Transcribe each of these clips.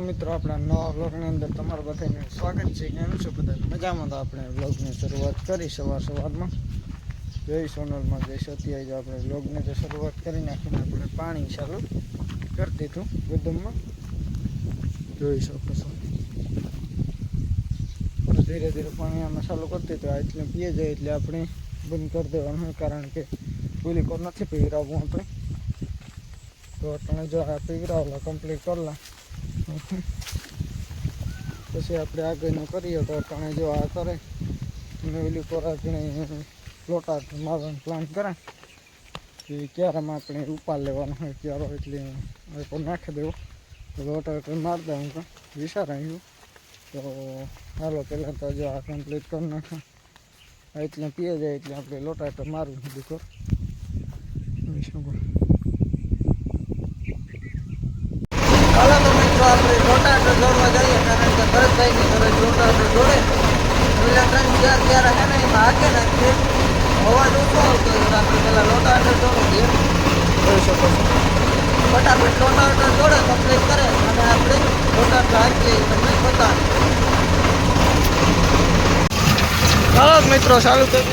મિત્રો આપણા નવા વ્લોગની અંદર તમારું બધાનું સ્વાગત છે. કેમ છો બધા મજામાં? તો આપણે વ્લોગની શરૂઆત કરી સવારમાં જય સોનલમાં જય સત્યાઈ જો આપણે વ્લોગની તો શરૂઆત કરી નાખીને આપણે પાણી ચાલુ કરી દીધું ગુદમમાં જોઈ શકો છો. ધીરે ધીરે પાણી આમાં ચાલુ કરી દીધું એટલે પીએ જાય એટલે આપણે બંધ કરી દેવાનું, કારણ કે પૂરી કોર નથી પીવડાવવું આપણે. તો તમે જો આ પીવડાવેલા કમ્પ્લીટ કરલા પછી આપણે આગળનું કરીએ. તો તમે જો આ કરે અને ઓલી પર આપણે લોટા મારવાનો પ્લાન કરે કે ક્યારામાં આપણે ઉપાડ લેવાનો હોય ક્યારો, એટલે નાખી દેવો તો લોટા મારી દઉં હું વિચાર આવ્યું. તો હાલો પહેલાં તો જો આ કમ્પ્લીટ કરી નાખો એટલે પીએ જાય એટલે આપણે લોટા મારવું દીકરો શું. હાલો તો મિત્રો આપણે લોટા દોડવા જઈએ, કારણ કે ભરતભાઈની ઘરે લોટા દોડે પેલા 3-4 ક્યારે છે ને એમાં હાકે નાખીએ, અવાજ ઓછો આવતો હોય આપણે પેલા લોટા દોડીએ જોઈ શકો છો. ફટાફટ લોટા દોડે કમ્પ્લીટ કરે અને આપણે લોટા હાકીએ તમને બતાવીએ. ચાલો મિત્રો ચાલુ કરી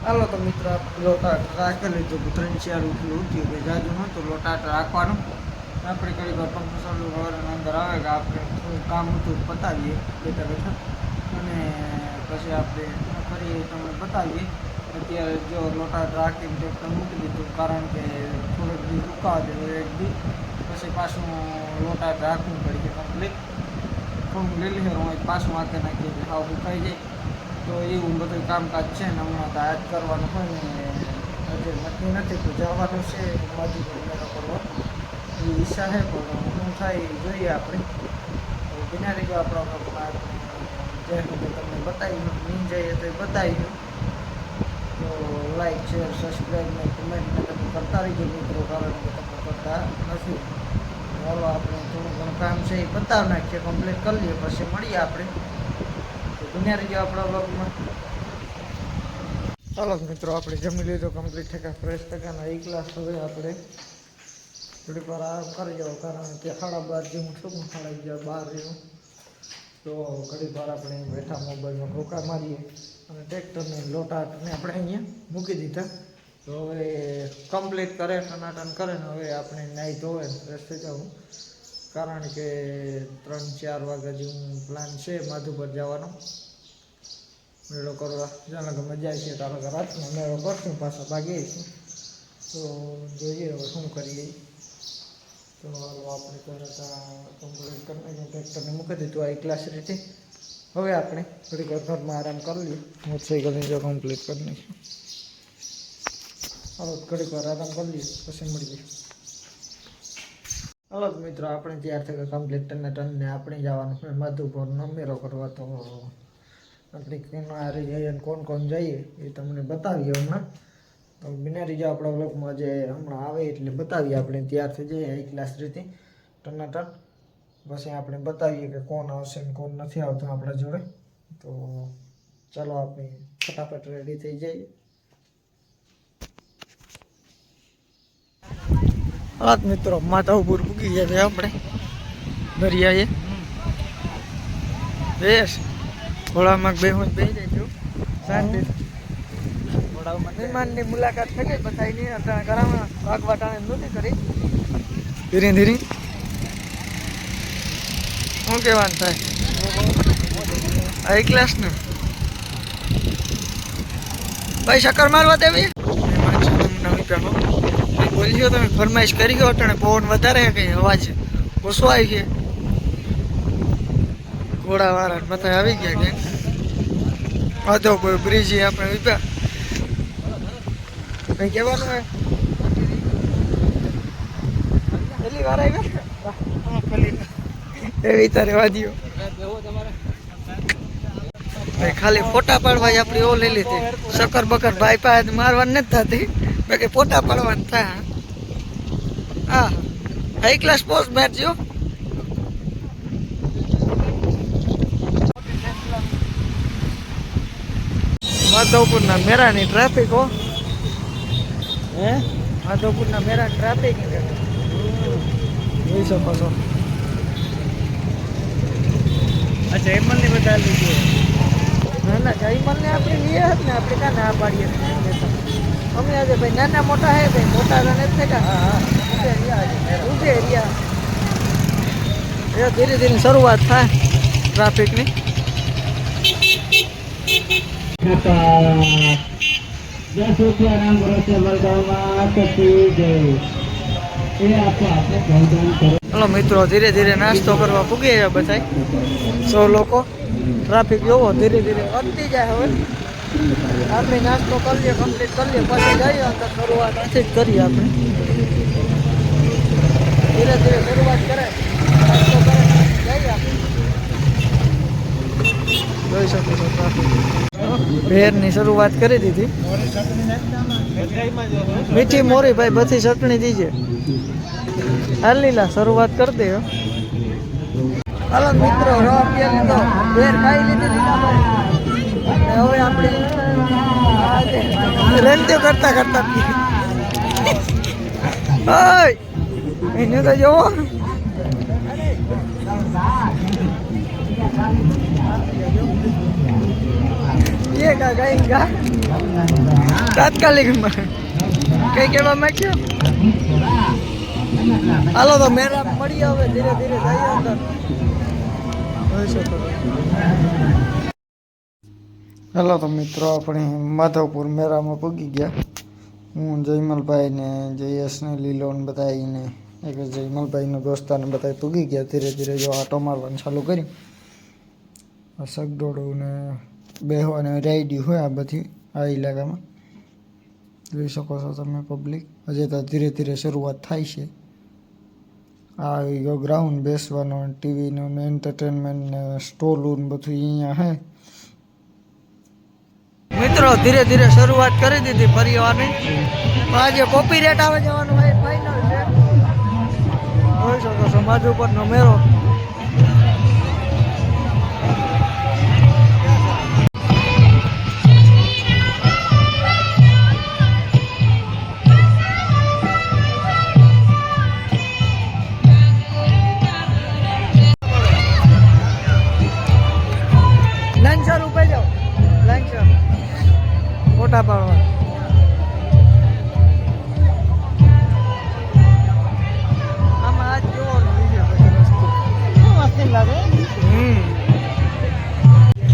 હાલો. તો મિત્રો લોટા રાખી લીધું 3-4 ઉઠ્યું કે જાજુ નહોતું લોટા રાખવાનું. આપણે કઈ વાર પંખો ચાલુ કરવાની અંદર આવે કે આપણે થોડું કામ હતું પતાવીએ બેઠા બેઠા, અને પછી આપણે ફરી તમને બતાવીએ. અત્યારે જો લોટા રાખીને ટ્રેક્ટર મૂકી દીધું, કારણ કે થોડોક દી સુકાવા દેવું એક દી, પછી પાછું લોટા રાખવું પડી કમ્પ્લીટ. થોડું લીલી હોય પાછું આંકે નાખીએ એટલે હાવ સુકાઈ જાય. તો એવું બધું કામકાજ છે ને હમણાં તો આજ કરવાનું હોય ને હજી નક્કી નથી. તો જવાનું છે બાજુ કરવા એ ઈચ્છા છે, પણ શું થાય જોઈએ આપણે. તો બિના રીતે આપણા જે તમને બતાવી નહીં જઈએ તો એ બતાવી. તો લાઈક શેર સબસ્ક્રાઈબ ને કમેન્ટ ને તમે કરતા રહીજો મિત્રો, કારણ કે તમે કરતા નથી. ચાલો આપણે થોડું ઘણું કામ છે એ બતાવી નાખીએ, કમ્પ્લીટ કરી લઈએ, પછી મળીએ આપણે. તો દુનિયા રહી આપણા બ્લોગમાં. ચાલો મિત્રો આપણે જમી લીધું કમ્પ્લીટ થયા, ફ્રેશ થયા એક ગ્લાસ. હવે આપણે થોડીક વાર આરામ કરી જાઓ, કારણ કે 12:30 જેવું શું 11:30 12 જેવું. તો ઘડીક વાર આપણે બેઠા મોબાઈલમાં રોકા મારીએ અને ટ્રેક્ટરને લોટાને આપણે અહીંયા મૂકી દીધા. તો હવે કમ્પ્લીટ કરે ટનાટન કરે ને હવે આપણે નાહી ધોવે ફ્રેશ થઈ જવું, કારણ કે 3-4 વાગ્યા જેવું પ્લાન છે માધુપર જવાનો મેળો કરવા. જાણે કે મજા આવી છે તો આપણે રાતનો મેળો કરશું, પાછા ભાગીએ છીએ. તો જોઈએ હવે શું કરીએ. તો આપણે તરત કમ્પ્લીટ કરીને ટ્રેક્ટરને મૂકી દીધું આ ક્લાસ રીતે. હવે આપણે થોડીક વાર ઘરમાં આરામ કરી લઈએ, મોટરસાઇકલની જો કમ્પ્લીટ કરી નાખીએ. હવે ઘડીક વાર આરામ કરી લઈએ પછી મળીએ. હાલો મિત્રો આપણે તૈયાર થઈ ગયા કમ્પ્લીટ ટનને આપણે જવાનું હોય માધુપુરનો મેળો કરવા. તો આપણે ક્યાં જઈએ અને કોણ જઈએ એ તમને બતાવીએ હમણાં. તો બિના રીજો આપણા બ્લોગમાં જે હમણાં આવે એટલે બતાવીએ. આપણે તૈયાર થઈ જઈએ એક ક્લાસ રીતે ટનાટન, પછી આપણે બતાવીએ કે કોણ આવશે ને કોણ નથી આવતું આપણા જોડે. તો ચાલો આપણે ફટાફટ રેડી થઈ જઈએ. હા મિત્રો માધવપુર પૂગી ગયા છે આપણે દરિયાએ. બેસ ઘોડામાં બે જાય શાંતિ. મહેમાનની મુલાકાત થઈ ગઈ બતાવી નહીં અટાણે કરાવવા વાગવા ટાણે નહોતી કરી. ધીરે ધીરે શું કહેવાનું થાય આ ક્લાસ ને ભાઈ શક્કર મારવા દેવી બોલ્યો. તમે ફરમાઈશ કરી ગયો અટાણે પવન વધારે કઈ અવાજ ઓછો આવી ગયો. ઘોડા વાળા બધા આવી ગયા કે વાંધો કોઈ બ્રિજ આપણે ઉભા કઈ કહેવાનું હોય પહેલી વાર આવી એવી તારે વાદીઓ ખાલી ફોટા પાડવા આપણી ઓ લઈ લીધી. શક્કર બકર ભાઈ પાસે મારવાની નથી થતી, બાકી ફોટા પાડવાનું થાય. હા હાઈ ક્લાસ પોસ્ટ મેચ જો માધવપુરના મેરાની ટ્રાફિક હો. હે માધવપુરના મેરા ટ્રાફિક જોઈ શકો છો. અચ્છા એમલની બધા લીધી. ના ના જયમલને આપણે લઈએ જ ને, આપણે ક્યાં ના પાડીએ. અમે આજે ભાઈ નાના મોટા હે ભાઈ, મોટા રન જ થયા. હા ઉજે રહ્યા ધીરે ધીરે શરૂઆત થાય ટ્રાફિકની. હલો મિત્રો, ધીરે ધીરે નાસ્તો કરવા પૂગી ગયા બધા 100 લોકો. ટ્રાફિક જોવો ધીરે ધીરે વધતી જાય. હવે આપણે નાસ્તો કરીએ, કમ્પ્લીટ કરીએ, પછી જઈએ અંદર. શરૂઆત આથી જ કરીએ આપણે. ધીરે ધીરે શરૂઆત કરે, નાસ્તો કરે, જઈએ આપણે. જોઈ શકો છો ટ્રાફિક. ભેરની શરૂઆત કરી દીધી. મીઠી મોરી ભાઈ બધી ચટણી દીજે. હાલ લીલા શરૂઆત કરી દે. હાલો મિત્રો, રવા પીએ લીધો, ભેર ખાઈ લીધી લીલાભાઈ. અને હવે આપણે રેન્ટ્યો કરતા કરતા એને તો જોવો. ये का गई का तात्कालिक कई केवा માંગ્યો. હાલો તો મેરા મળી આવે, ધીરે ધીરે જઈએ અંદર. હાલો તો મિત્રો, આપણે માધવપુર મેરામાં પૂગી ગયા. હું જયમલભાઈ ને જયેશ ને લીલો ને બધાને એક જયમલભાઈ નો દોસ્તાને બધા પૂગી ગયા. ધીરે ધીરે જો આટો મારવાનું ચાલુ કરી. સગડોળું ને બેહવાની રાઈડી હોય આ બધી આ ઇલાકામાં. જોઈ શકો છો તમે પબ્લિક. હજી તો ધીરે ધીરે શરૂઆત થાય છે. આ આવી ગયો ગ્રાઉન્ડ બેસવાનો, ટીવીનું ને એન્ટરટેનમેન્ટ ને સ્ટોલું બધું અહીંયા હે. મિત્રો ધીરે ધીરે શરૂઆત કરી દીધી ફરીવાની. આજે કોપીરાઈટ આવે જવાનું હોય ફાઇનલ છે. જોઈ શકો છો માધવપુરનો મેળો. લાંચર ઉપર જાઓ, લાંચર ફોટા પાડવા. આમાં આજ જોવાનું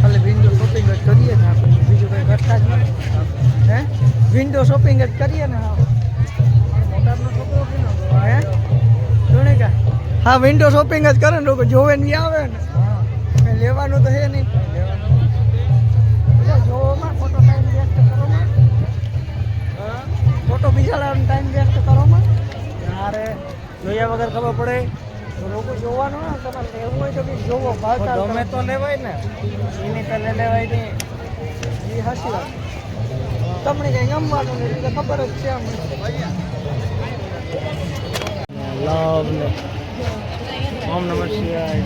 ખાલી વિન્ડો શોપિંગ જ કરીએ ને આપણે, બીજું કંઈ કરતા જ નથી. હે વિન્ડો શોપિંગ જ કરીએ ને. મોટાનો છોકરો હે જોણે કા. હા વિન્ડો શોપિંગ જ કરે ને, લોકો જોવે ને આવે ને. કંઈ લેવાનું તો હે નહીં. જોવામાં ફોટો ટાઈમ વેસ્ટ કરોમાં, ફોટો બિચારાનો ટાઈમ વેસ્ટ કરોમાં. યાર જોયા વગર ખબર પડે તો લોકો જોવાનું ને. તમારે લેવું હોય તો બી જોવો, ભાવતા ગમે તો લેવાય ને. એની તો લેવાય નહીં, એ હાચી વાત. તમને કંઈ ગમવાનું ને એટલે ખબર જ છે અમને. લવ ઓમ નમઃ શિવાય.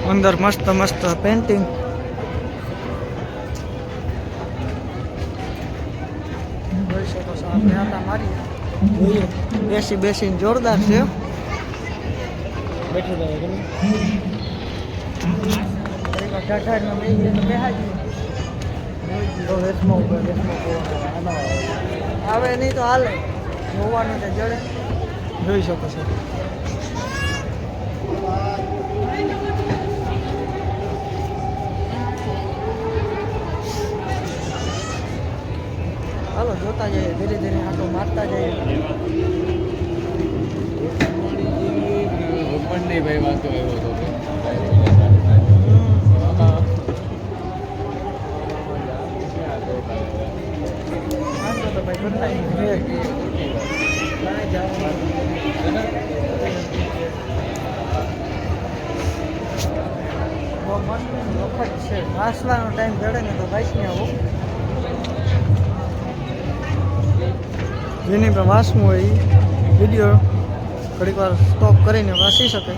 અંદર મસ્ત મસ્ત પેન્ટિંગ. જોઈ શકો છો આપણે આટા મારીએ. બેસી બેસીને જોરદાર છે. બેઠી આવે નહીં તો હાલે, જોવાનું છે જડે. જોઈ શકો છો. હાલો જોતા જઈએ, ધીરે ધીરે આટો મારતા જઈએ. ભાઈ વાંધો આવ્યો હતો. વખત છે વાસવાનો ટાઈમ જડે ને તો વાંચને આવું. જેની પણ વાંચવું હોય એ વિડીયો ઘડીક વાર સ્ટોપ કરીને વાંચી શકે.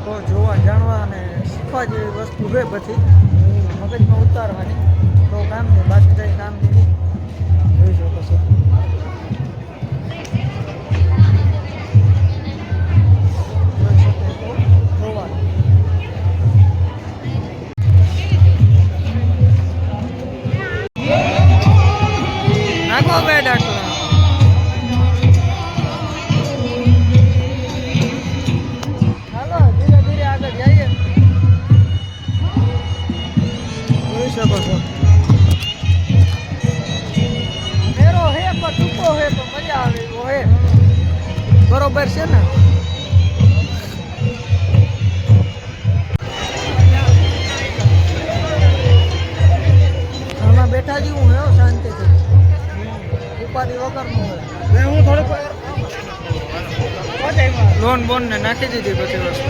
તો જોવા જાણવા અને શીખવા જેવી વસ્તુ હોય પછી મગજમાં ઉતારવાની તો કામની બાકી કંઈ કામની નહીં. જોઈ શકો છો. નાખો બે ડાકલા. હાલો ધીરે ધીરે આગળ જઈએ. જોઈ શકો છો. ફેરો હે પણ ટૂંકો હે તો મજા આવે એવો હે. બરોબર છે ને? આમાં બેઠા જેવું હે શાંતિથી. ઉપાધિ વગરનું હોય. હું થોડુંક લોન બોન ને નાખી દીધી બધી વસ્તુ.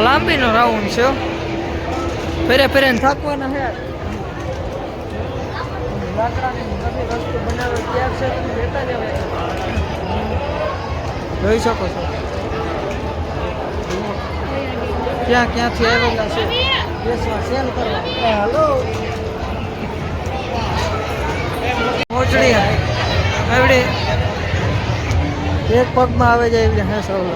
લાંબીનો રાઉન્ડ છે. ફેરે ફેરે થાકવાના હે. લાકડાની નવી વસ્તુ બનાવે ત્યાર છે તમે લેતા જવાય. જોઈ શકો છો ક્યાં ક્યાંથી આવેલા છે દેશમાં સેલ કરવા. હાલો મોચડી આવડે એક પગમાં આવે જાય એવી હે સૌ.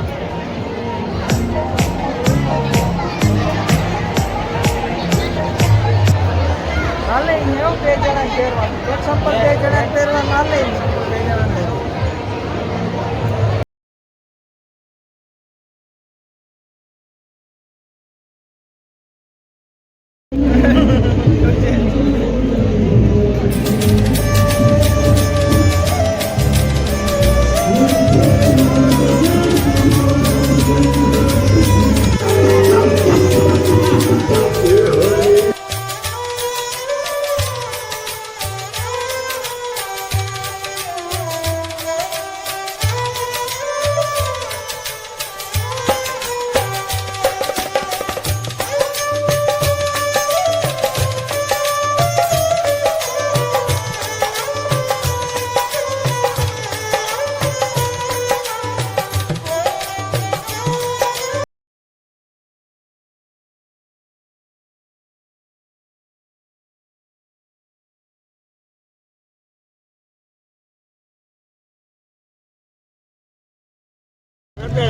હાલે એવું 2 જણા પહેરવાનું. એક સંપલ 2 જણા પહેરવાનું હાલે. 2 જણા બે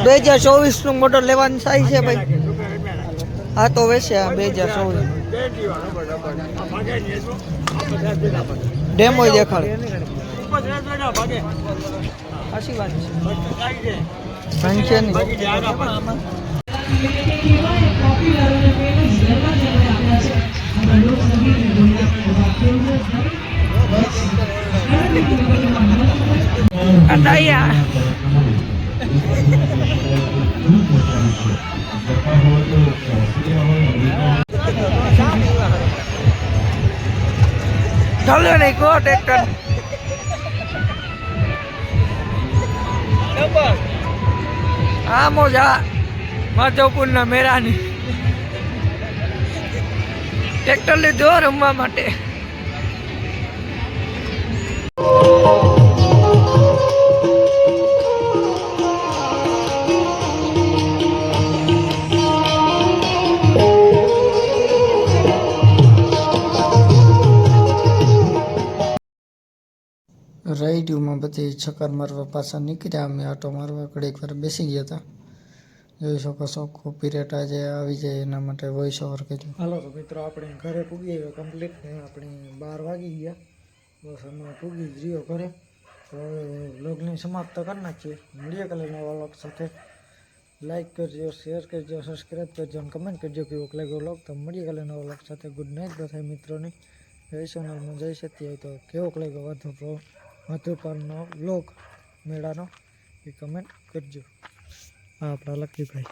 2024 નું મોડલ લેવાનું થાય છે ભાઈ. હા તો વેચે 2024 ડેમો દેખાડે. સાચી વાત છે. સંખ્યા નહીં. અટાયા ચાલો નહીં કો ટ્રેક્ટર આ મોજા માધવપુર ના મેળાની ટ્રેક્ટર લીધો રમવા માટે. રાઈડમાં બધી ચક્કર મારવા પાછા નીકળ્યા. અમે આટો મારવા ઘડીક વાર બેસી ગયા હતા. જોઈ શકો છો કોપીરાઇટ આજે આવી જાય એના માટે વોઇસ ઓવર કર્યું. હાલો તો મિત્રો આપણે ઘરે પૂગી આવ્યા કમ્પ્લીટ. આપણે 12 વાગી ગયા. બસ અમે પૂગી જ રહ્યો ઘરે. તો હવે વ્લોગને સમાપ્ત કરી નાખીએ. મળીએ કાલે નવા વ્લોગ સાથે. લાઈક કરજો, શેર કરજો, સબસ્ક્રાઈબ કરજો અને કમેન્ટ કરજો કેવો લાગ્યો વ્લોગ. તો મળીએ કાલે નવા વ્લોગ સાથે. ગુડ નાઇટ બધા મિત્રોને. જય સોનલમાં જય સત્ય. તો કેવો લાગ્યો વધુપારનો વ્લોગ મેળાનો એ કમેન્ટ કરજો. હા આપણા લક્કીભાઈ.